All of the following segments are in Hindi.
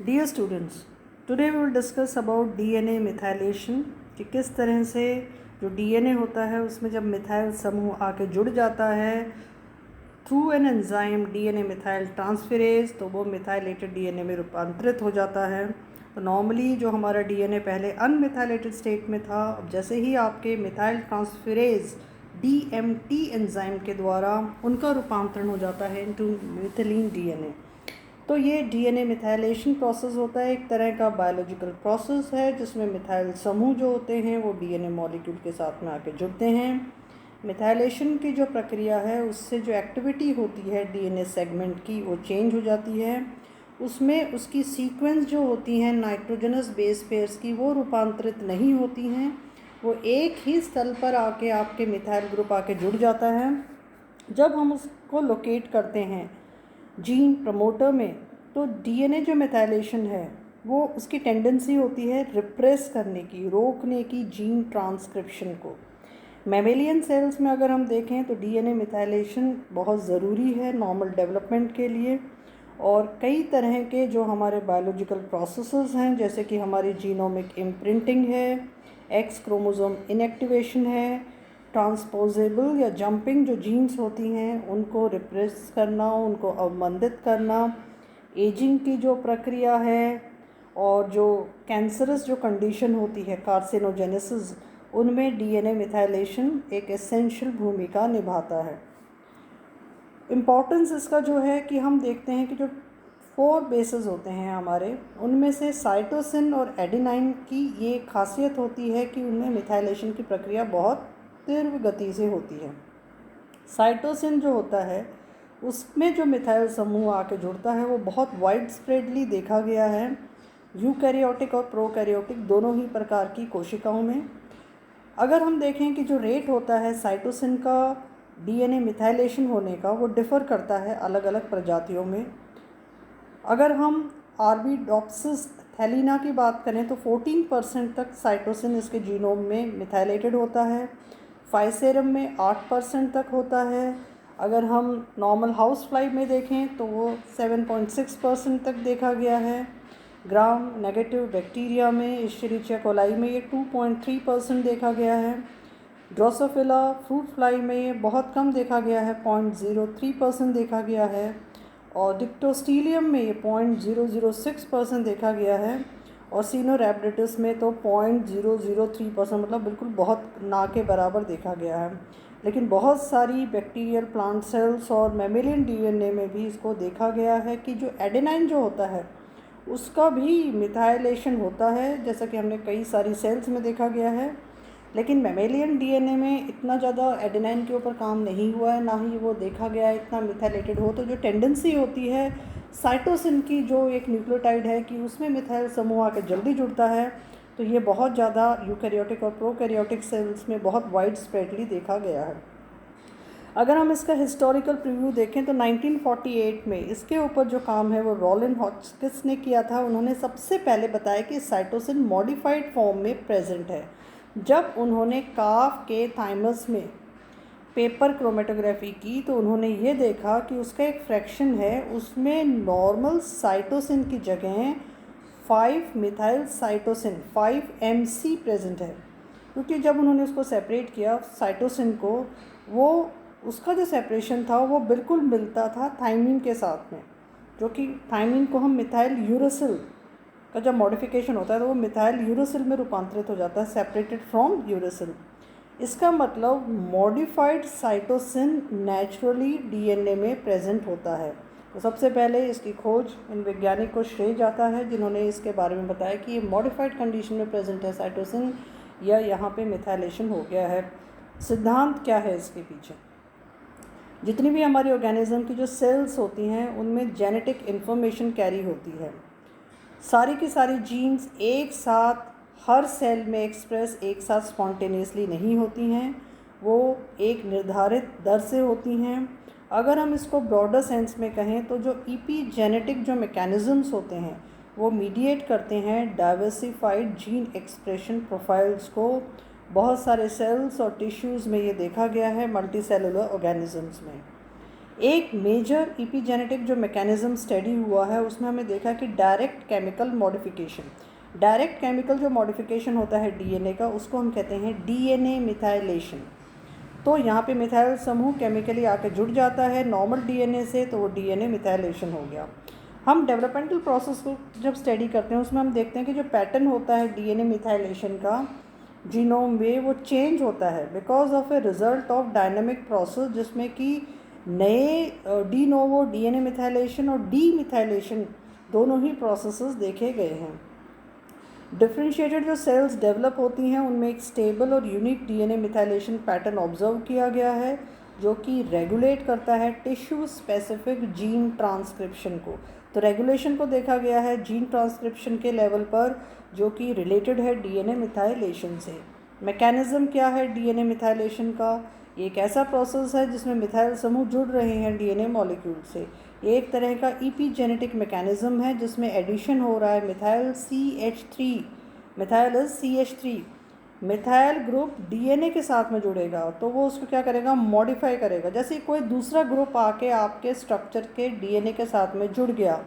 Dear students, today we will discuss about DNA methylation कि किस तरह से जो DNA होता है उसमें जब मिथाइल समूह आके जुड़ जाता है through an enzyme DNA methyl transferase तो वो मिथाइलेटेड DNA में रूपांतरित हो जाता है। तो नॉर्मली जो हमारा DNA पहले अनमिथाइलेटेड स्टेट में था, अब जैसे ही आपके मिथाइल ट्रांसफेरेज DMT एंजाइम के द्वारा उनका रूपांतरण हो जाता है इनटू मिथिलीन DNA, तो ये DNA मिथाइलेशन प्रोसेस होता है। एक तरह का बायोलॉजिकल प्रोसेस है जिसमें मिथाइल समूह जो होते हैं वो DNA मॉलिक्यूल के साथ में आके जुड़ते हैं। मिथाइलेशन की जो प्रक्रिया है उससे जो एक्टिविटी होती है DNA सेगमेंट की वो चेंज हो जाती है। उसमें उसकी सीक्वेंस जो होती हैं नाइट्रोजनस बेस पेयर्स की वो रूपांतरित नहीं होती हैं, वो एक ही स्थल पर आके आपके मिथाइल ग्रुप आके जुड़ जाता है। जब हम उसको लोकेट करते हैं जीन प्रमोटर में, तो DNA जो मिथाइलेशन है वो उसकी टेंडेंसी होती है रिप्रेस करने की, रोकने की जीन ट्रांसक्रिप्शन को। मैमेलियन सेल्स में अगर हम देखें तो DNA मिथाइलेशन बहुत ज़रूरी है नॉर्मल डेवलपमेंट के लिए। और कई तरह के जो हमारे बायोलॉजिकल प्रोसेसेस हैं, जैसे कि हमारी जीनोमिक इम्प्रिंटिंग है, एक्स क्रोमोसोम इनएक्टिवेशन है, ट्रांसपोजेबल या जंपिंग जो जीन्स होती हैं उनको रिप्रेस करना, उनको अवमंदित करना, एजिंग की जो प्रक्रिया है, और जो कैंसरस जो कंडीशन होती है कार्सिनोजेनेसिस, उनमें DNA मिथाइलेशन एक एसेंशियल भूमिका निभाता है। इम्पॉर्टेंस इसका जो है कि हम देखते हैं कि जो 4 बेसेस होते हैं हमारे, उनमें से साइटोसिन और एडेनाइन की ये खासियत होती है कि उनमें मिथाइलेशन की प्रक्रिया बहुत तीव्र गति से होती है। साइटोसिन जो होता है उसमें जो मिथाइल समूह आके जुड़ता है वो बहुत वाइड स्प्रेडली देखा गया है यूकैरियोटिक और प्रोकैरियोटिक दोनों ही प्रकार की कोशिकाओं में। अगर हम देखें कि जो रेट होता है साइटोसिन का DNA मिथाइलेशन होने का वो डिफ़र करता है अलग अलग प्रजातियों में। अगर हम आर्बिडोप्सिस थैलिना की बात करें तो 14% तक साइटोसिन इसके जीनोम में मिथाइलेटेड होता है। फाइसेरम में 8% तक होता है। अगर हम नॉर्मल हाउस फ्लाई में देखें तो वो 7.6% तक देखा गया है। ग्राम नेगेटिव बैक्टीरिया में इश्चेरिचिया कोलाई में ये 2.3% देखा गया है। ड्रोसोफिला फ्रूट फ्लाई में ये बहुत कम देखा गया है, 0.03% देखा गया है। और डिक्टोस्टीलियम में ये 0.006% देखा गया है। और सिनोरैबिडिटिस में तो 0.003%, मतलब बिल्कुल बहुत ना के बराबर देखा गया है। लेकिन बहुत सारी बैक्टीरियल प्लांट सेल्स और मैमेलियन DNA में भी इसको देखा गया है कि जो एडेनाइन जो होता है उसका भी मिथाइलेशन होता है, जैसा कि हमने कई सारी सेल्स में देखा गया है। लेकिन मैमेलियन DNA में इतना ज़्यादा एडेनाइन के ऊपर काम नहीं हुआ है, ना ही वो देखा गया है इतना मिथाइलेटेड हो। तो जो टेंडेंसी होती है साइटोसिन की, जो एक न्यूक्लियोटाइड है कि उसमें मिथाइल समूह आकर जल्दी जुड़ता है, तो ये बहुत ज़्यादा यूकैरियोटिक और प्रोकैरियोटिक सेल्स में बहुत वाइड स्प्रेडली देखा गया है। अगर हम इसका हिस्टोरिकल प्रीव्यू देखें तो 1948 में इसके ऊपर जो काम है वो रॉलिन हॉचकिंस ने किया था। उन्होंने सबसे पहले बताया कि साइटोसिन मॉडिफाइड फॉर्म में प्रेजेंट है। जब उन्होंने काफ के थाइमस में पेपर क्रोमेटोग्राफी की तो उन्होंने ये देखा कि उसका एक फ्रैक्शन है, उसमें नॉर्मल साइटोसिन की जगह 5 मिथाइल साइटोसिन 5MC प्रेजेंट है। क्योंकि जब उन्होंने उसको सेपरेट किया साइटोसिन को, वो उसका जो सेपरेशन था वो बिल्कुल मिलता था थाइमिन के साथ में, जो कि थाइमिन को हम मिथाइल यूरासिल का जब मॉडिफिकेशन होता है तो वो मिथाइल यूरासिल में रूपांतरित हो जाता है, सेपरेटेड फ्रॉम यूरासिल। इसका मतलब मॉडिफाइड साइटोसिन नेचुरली DNA में प्रेजेंट होता है। तो सबसे पहले इसकी खोज इन वैज्ञानिक को श्रेय जाता है जिन्होंने इसके बारे में बताया कि ये मॉडिफाइड कंडीशन में प्रेजेंट है साइटोसिन, या यहाँ पे मिथाइलेशन हो गया है। सिद्धांत क्या है इसके पीछे? जितनी भी हमारी ऑर्गेनिज्म की जो सेल्स होती हैं उनमें जेनेटिक इन्फॉर्मेशन कैरी होती है। सारी की सारी जीन्स एक साथ हर सेल में एक्सप्रेस एक साथ स्पॉन्टेनियसली नहीं होती हैं, वो एक निर्धारित दर से होती हैं। अगर हम इसको ब्रॉडर सेंस में कहें तो जो एपिजेनेटिक जो मैकेनिज़म्स होते हैं वो मीडिएट करते हैं डाइवर्सिफाइड जीन एक्सप्रेशन प्रोफाइल्स को। बहुत सारे सेल्स और टिश्यूज़ में ये देखा गया है मल्टी सेलुलर ऑर्गेनिजम्स में। एक मेजर इपीजेनेटिक जो मैकेनिज़्म स्टडी हुआ है उसमें हमें देखा कि डायरेक्ट केमिकल जो मॉडिफिकेशन होता है डीएनए का, उसको हम कहते हैं डीएनए मिथाइलेशन। तो यहाँ पे मिथाइल समूह केमिकली आके जुड़ जाता है नॉर्मल डीएनए से, तो वो डीएनए मिथाइलेशन हो गया। हम डेवलपमेंटल प्रोसेस को जब स्टडी करते हैं उसमें हम देखते हैं कि जो पैटर्न होता है डीएनए मिथाइलेशन का जीनोम में, वो चेंज होता है because of a result of dynamic process, जिसमें कि नए डी नोवो डीएनए मिथाइलेशन और डी मिथाइलेशन दोनों ही प्रोसेसेस देखे गए हैं। डिफ्रेंशिएटेड जो सेल्स डेवलप होती हैं उनमें एक स्टेबल और unique DNA methylation pattern observe किया गया है, जो कि रेगुलेट करता है टिश्यू स्पेसिफिक जीन ट्रांसक्रिप्शन को। तो रेगुलेशन को देखा गया है जीन ट्रांसक्रिप्शन के लेवल पर, जो कि रिलेटेड है डीएनए मिथाइलेशन से। मैकेनिज़्म क्या है डीएनए मिथाइलेशन का? ये एक ऐसा प्रोसेस है जिसमें मिथाइल समूह जुड़ रहे हैं डीएनए मॉलिक्यूल से। ये एक तरह का इपीजेनेटिक मैकेनिज़्म है जिसमें एडिशन हो रहा है methyl CH3। Methyl is CH3। Methyl group DNA के साथ में जुड़ेगा तो वो उसको क्या करेगा, मॉडिफाई करेगा। जैसे कोई दूसरा ग्रुप आके आपके स्ट्रक्चर के डीएनए के साथ में जुड़ गया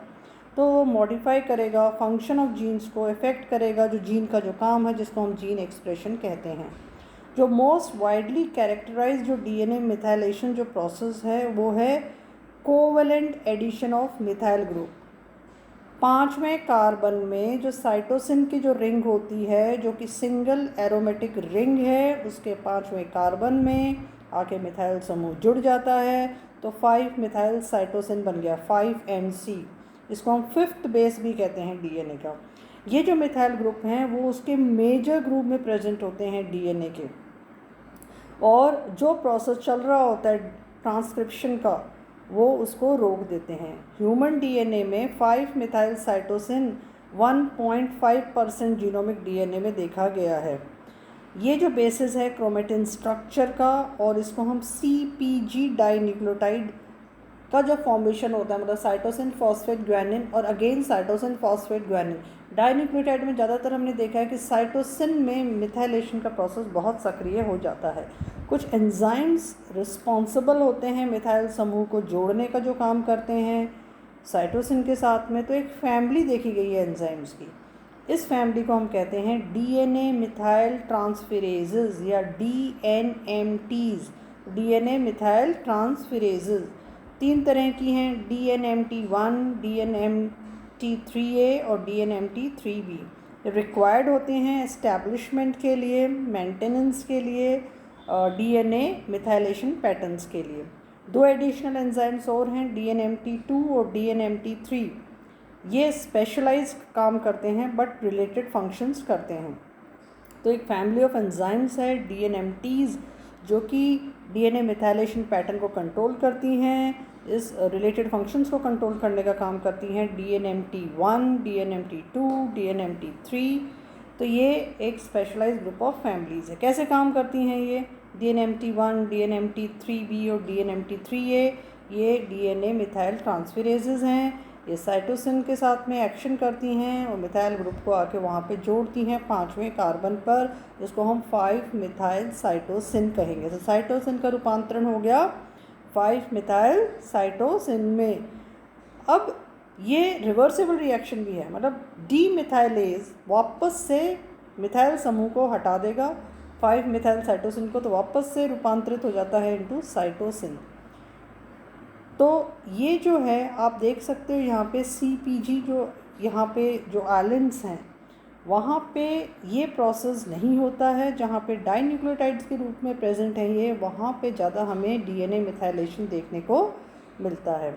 तो वो मॉडिफाई करेगा, फंक्शन ऑफ जीन्स को इफ़ेक्ट करेगा, जो जीन का जो काम है जिसको हम जीन एक्सप्रेशन कहते हैं। जो मोस्ट वाइडली कैरेक्टराइज जो डीएनए मिथाइलेशन जो प्रोसेस है वो है covalent addition of methyl group. 5वें कार्बन में जो साइटोसिन की जो रिंग होती है, जो कि सिंगल एरोमेटिक रिंग है, उसके 5वें कार्बन में आके मिथाइल समूह जुड़ जाता है तो 5 मिथाइल साइटोसिन बन गया, 5MC। इसको हम 5th बेस भी कहते हैं डीएनए का। ये जो मिथाइल ग्रुप हैं वो उसके मेजर ग्रुप में प्रेजेंट होते हैं डीएनए के, और जो प्रोसेस चल रहा होता है ट्रांसक्रिप्शन का वो उसको रोक देते हैं। ह्यूमन डीएनए में 5 मिथाइल साइटोसिन 1.5% जीनोमिक डीएनए में देखा गया है। ये जो बेसिस है क्रोमेटिन स्ट्रक्चर का, और इसको हम CpG डाइन्यूक्लियोटाइड का जो फॉर्मेशन होता है, मतलब साइटोसिन फॉस्फेट ग्वानिन और again cytosine phosphate guanine. Dinucleotide में ज़्यादातर हमने देखा है कि साइटोसिन में मिथाइलेशन का प्रोसेस बहुत सक्रिय हो जाता है। कुछ एंजाइम्स रिस्पॉन्सिबल होते हैं मिथाइल समूह को जोड़ने का जो काम करते हैं साइटोसिन के साथ में। तो एक फैमिली देखी गई है एंजाइम्स की। इस फैमिली को हम कहते हैं डीएनए मिथाइल ट्रांसफेरेजेस या DNMTs। डीएनए मिथाइल ट्रांसफेरेजेस 3 तरह की हैं, DNMT1, DNMT3A और DNMT3B। रिक्वायर्ड होते हैं एस्टैब्लिशमेंट के लिए, मेंटेनेंस के लिए, डीएनए मिथाइलेशन पैटर्न्स के लिए। 2 एडिशनल एंजाइम्स और हैं, DNMT2 और DNMT3। ये स्पेशलाइज्ड काम करते हैं बट रिलेटेड फंक्शंस करते हैं। तो एक फैमिली ऑफ एंजाइम्स है DNMTs, जो कि डीएनए मिथाइलेशन पैटर्न को कंट्रोल करती हैं, इस रिलेटेड फंक्शंस को कंट्रोल करने का काम करती हैं। DNMT1, DNMT2, DNMT3। तो ये एक स्पेशलाइज्ड ग्रुप ऑफ फैमिलीज़ है। कैसे काम करती हैं ये? DNMT1, DNMT3B और DNMT3A ये डीएनए मिथाइल ट्रांसफेरेजेस हैं। ये साइटोसिन के साथ में एक्शन करती हैं और मिथाइल ग्रुप को आके वहाँ पे जोड़ती हैं 5वें कार्बन पर, जिसको हम 5 मिथाइल साइटोसिन कहेंगे। तो साइटोसिन का रूपांतरण हो गया 5 मिथाइल साइटोसिन में। अब ये रिवर्सिबल रिएक्शन भी है, मतलब डीमिथाइलेज वापस से मिथाइल समूह को हटा देगा 5 मिथाइल साइटोसिन को, तो वापस से रूपांतरित हो जाता है इनटू साइटोसिन। तो ये जो है आप देख सकते हो यहाँ पे CpG जो यहाँ पे जो आइलैंड्स हैं वहाँ पे ये प्रोसेस नहीं होता है। जहाँ पे डाइन्यूक्लियोटाइड्स के रूप में प्रेजेंट है ये, वहाँ पे ज़्यादा हमें डीएनए मिथाइलेशन देखने को मिलता है।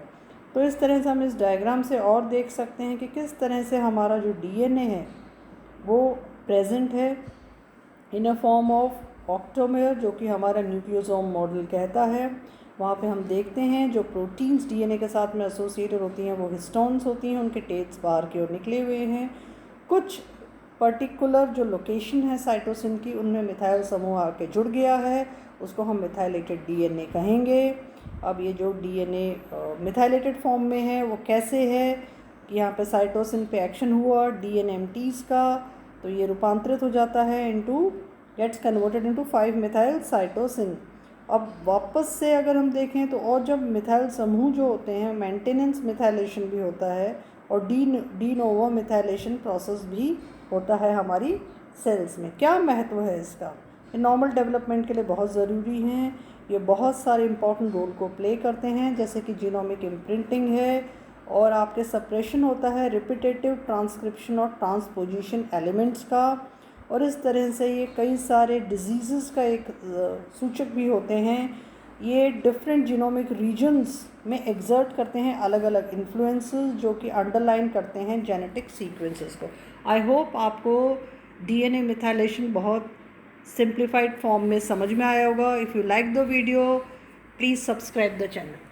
तो इस तरह से हम इस डायग्राम से और देख सकते हैं कि किस तरह से हमारा जो डीएनए है वो प्रेजेंट है इन अ फॉर्म ऑफ ऑक्टोमेयर, जो कि हमारा न्यूक्लियोसोम मॉडल कहता है। वहाँ पे हम देखते हैं जो प्रोटीन्स डीएनए के साथ में एसोसिएटेड होती हैं वो हिस्टोन्स होती हैं, उनके टेल्स बाहर की ओर निकले हुए हैं। कुछ पर्टिकुलर जो लोकेशन है साइटोसिन की उनमें मिथाइल समूह आके जुड़ गया है, उसको हम मिथाइलेटेड डीएनए कहेंगे। अब ये जो डीएनए मिथाइलेटेड फॉर्म में है वो कैसे है कि यहाँ पे साइटोसिन पे एक्शन हुआ DNMTs का, तो ये रूपांतरित हो जाता है into gets converted into 5 methyl cytosine. अब वापस से अगर हम देखें तो और जब मिथाइल समूह जो होते हैं, मेंटेनेंस मिथाइलेशन भी होता है और डी नोवो मिथाइलेशन प्रोसेस भी होता है हमारी सेल्स में। क्या महत्व है इसका? ये नॉर्मल डेवलपमेंट के लिए बहुत ज़रूरी हैं। ये बहुत सारे इंपॉर्टेंट रोल को प्ले करते हैं, जैसे कि जीनोमिक इम्प्रिंटिंग है और आपके सप्रेशन होता है रिपीटेटिव ट्रांसक्रिप्शन और ट्रांसपोजिशन एलिमेंट्स का, और इस तरह से ये कई सारे डिजीज़ का एक सूचक भी होते हैं। ये डिफरेंट जीनोमिक रीजन्स में एग्जर्ट करते हैं अलग अलग इन्फ्लुएंसेस जो कि अंडरलाइन करते हैं जेनेटिक सीक्वेंसेस को। आई होप आपको डीएनए मिथाइलेशन बहुत सिंप्लीफाइड फॉर्म में समझ में आया होगा। If you like the video please subscribe the channel.